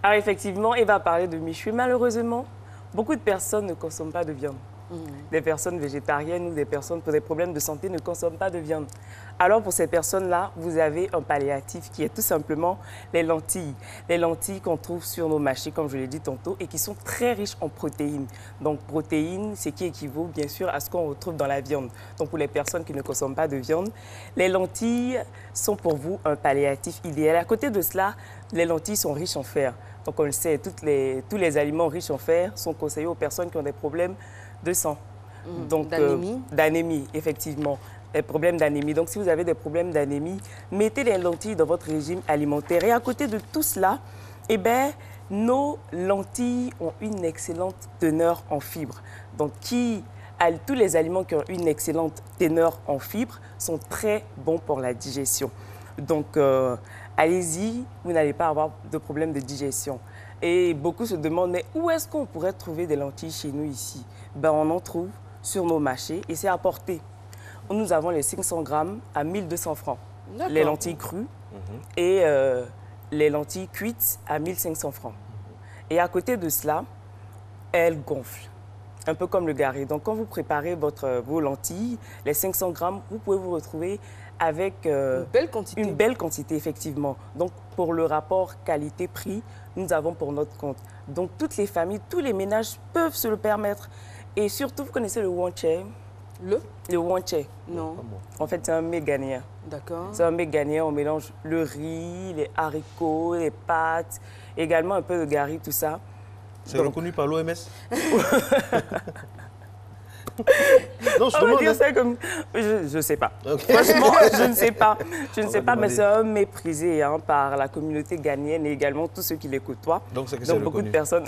Alors effectivement, Eva va parler de méchoui. Malheureusement, beaucoup de personnes ne consomment pas de viande. Des personnes végétariennes ou des personnes pour des problèmes de santé ne consomment pas de viande. Alors pour ces personnes-là, vous avez un palliatif qui est tout simplement les lentilles. Les lentilles qu'on trouve sur nos marchés, comme je l'ai dit tantôt, et qui sont très riches en protéines. Donc protéines, c'est qui équivaut bien sûr à ce qu'on retrouve dans la viande. Donc pour les personnes qui ne consomment pas de viande, les lentilles sont pour vous un palliatif idéal. À côté de cela, les lentilles sont riches en fer. Donc on le sait, tous les aliments riches en fer sont conseillés aux personnes qui ont des problèmes de sang. Donc d'anémie, effectivement. Des problèmes d'anémie. Donc si vous avez des problèmes d'anémie, mettez les lentilles dans votre régime alimentaire. Et à côté de tout cela, eh bien, nos lentilles ont une excellente teneur en fibres. Donc tous les aliments qui ont une excellente teneur en fibres sont très bons pour la digestion. Donc allez-y, vous n'allez pas avoir de problème de digestion. Et beaucoup se demandent, mais où est-ce qu'on pourrait trouver des lentilles chez nous ici? Ben, on en trouve sur nos marchés et c'est à portée. Nous avons les 500 grammes à 1200 francs. Les lentilles crues et les lentilles cuites à 1500 francs. Et à côté de cela, elles gonflent, un peu comme le garri. Donc quand vous préparez vos lentilles, les 500 grammes, vous pouvez vous retrouver avec une belle quantité, effectivement. Donc pour le rapport qualité-prix, nous avons pour notre compte. Donc toutes les familles, tous les ménages peuvent se le permettre. Et surtout, vous connaissez le wanche? Le wanche. Non. En fait, c'est un mets ghanéen. D'accord. C'est un mets ghanéen, on mélange le riz, les haricots, les pâtes, également un peu de gari, tout ça. C'est reconnu par l'OMS? Non, je demande, dire ça comme... Je ne sais pas. Okay. Franchement, je ne sais pas. Je ne sais pas, mais c'est un méprisé par la communauté ghanéenne et également tous ceux qui les côtoient. Donc, beaucoup de personnes,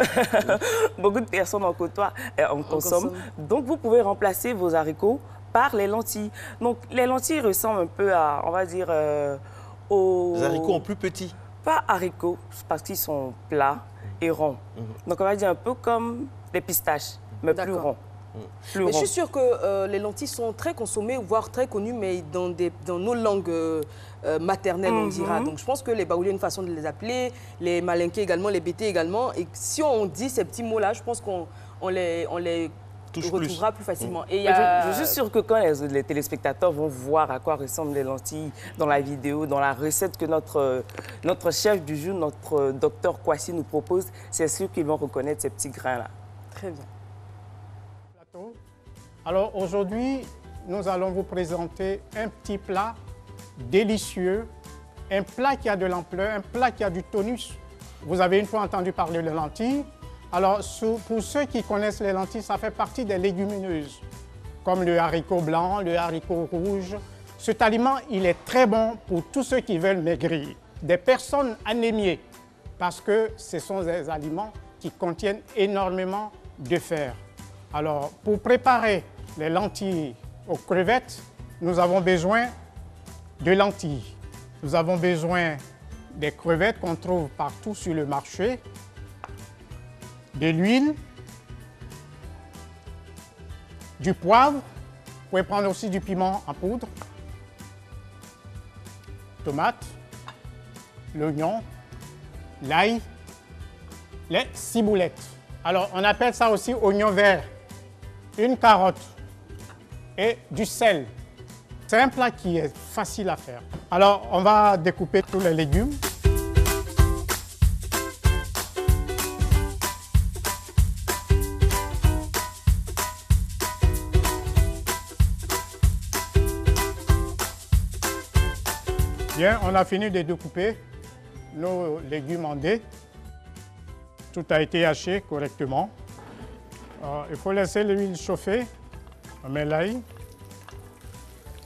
beaucoup de personnes en côtoient, en consomment. Donc, vous pouvez remplacer vos haricots par les lentilles. Donc, les lentilles ressemblent un peu à, on va dire, aux... Les haricots en plus petits? Pas haricots, parce qu'ils sont plats et ronds. Donc, on va dire un peu comme des pistaches, mais plus ronds. Mais je suis sûre que les lentilles sont très consommées, voire très connues, mais dans nos langues maternelles, on dira. Donc je pense que les Baoulés, une façon de les appeler, les Malinqués également, les Bétés également. Et si on dit ces petits mots-là, je pense qu'on les retrouvera plus facilement. Et je suis sûre que quand les téléspectateurs vont voir à quoi ressemblent les lentilles dans la vidéo, dans la recette que notre chef du jour, notre docteur Kwasi nous propose, c'est sûr qu'ils vont reconnaître ces petits grains-là. Très bien. Alors aujourd'hui, nous allons vous présenter un petit plat délicieux, un plat qui a de l'ampleur, un plat qui a du tonus. Vous avez une fois entendu parler de lentilles. Alors pour ceux qui connaissent les lentilles, ça fait partie des légumineuses, comme le haricot blanc, le haricot rouge. Cet aliment, il est très bon pour tous ceux qui veulent maigrir, des personnes anémiées, parce que ce sont des aliments qui contiennent énormément de fer. Alors, pour préparer les lentilles aux crevettes, nous avons besoin de lentilles. Nous avons besoin des crevettes qu'on trouve partout sur le marché, de l'huile, du poivre, vous pouvez prendre aussi du piment en poudre, tomates, l'oignon, l'ail, les ciboulettes. Alors, on appelle ça aussi oignon vert. Une carotte et du sel. C'est un plat qui est facile à faire. Alors, on va découper tous les légumes. Bien, on a fini de découper nos légumes en dés. Tout a été haché correctement. Il faut laisser l'huile chauffer. On met l'ail.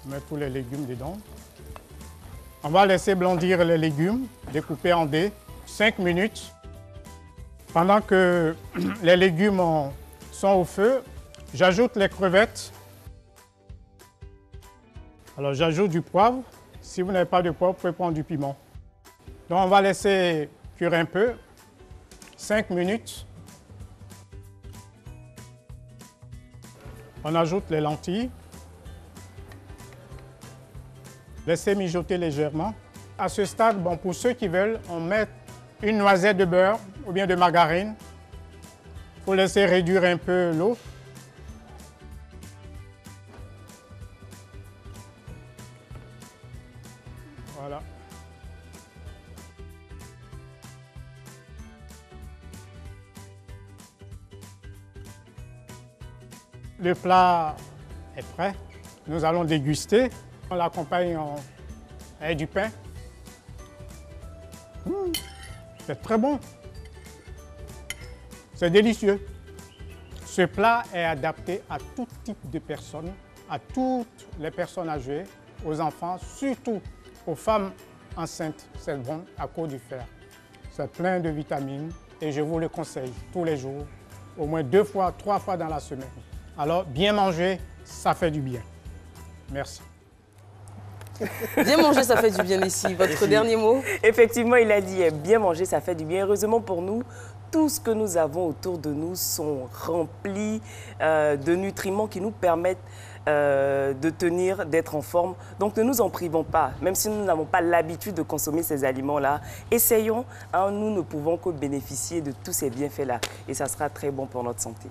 On met tous les légumes dedans. On va laisser blondir les légumes, découpés en dés, 5 minutes. Pendant que les légumes sont au feu, j'ajoute les crevettes. Alors j'ajoute du poivre. Si vous n'avez pas de poivre, vous pouvez prendre du piment. Donc on va laisser cuire un peu, 5 minutes. On ajoute les lentilles. Laissez mijoter légèrement. À ce stade, bon, pour ceux qui veulent, on met une noisette de beurre ou bien de margarine. Il faut laisser réduire un peu l'eau. Voilà. Le plat est prêt. Nous allons déguster. On l'accompagne avec du pain. C'est très bon. C'est délicieux. Ce plat est adapté à tout type de personnes, à toutes les personnes âgées, aux enfants, surtout aux femmes enceintes. C'est bon à cause du fer. C'est plein de vitamines et je vous le conseille tous les jours, au moins 2 fois, 3 fois dans la semaine. Alors, bien manger, ça fait du bien. Merci. Bien manger, ça fait du bien ici. Votre dernier mot? Effectivement, il a dit bien manger, ça fait du bien. Heureusement pour nous, tout ce que nous avons autour de nous sont remplis de nutriments qui nous permettent de tenir, d'être en forme. Donc ne nous en privons pas, même si nous n'avons pas l'habitude de consommer ces aliments-là. Essayons, hein, nous ne pouvons que bénéficier de tous ces bienfaits-là et ça sera très bon pour notre santé.